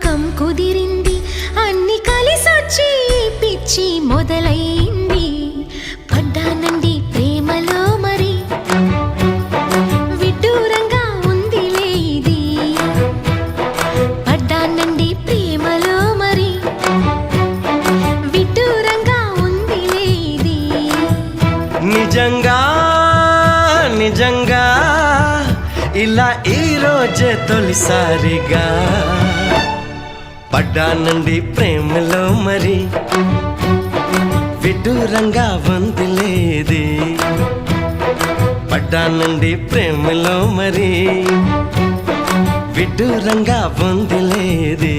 నమ్మకం కుదిరింది, అన్ని కలిసొచ్చి పిచ్చి మొదలైంది. పడ్డానండి ప్రేమలో మరి, విడ్డూరంగా ఉందిలే ఇది. పడ్డానండి ప్రేమలో మరి, విడ్డూరంగా ఉందిలే ఇది. నిజంగా నిజంగా ఇలా ఈ రోజే తొలిసారిగా పడ్డానండి ప్రేమలో మరి, విడ్డూరంగా వందిలేది. పడ్డానండి ప్రేమలో మరి, విడ్డూరంగా వందిలేది.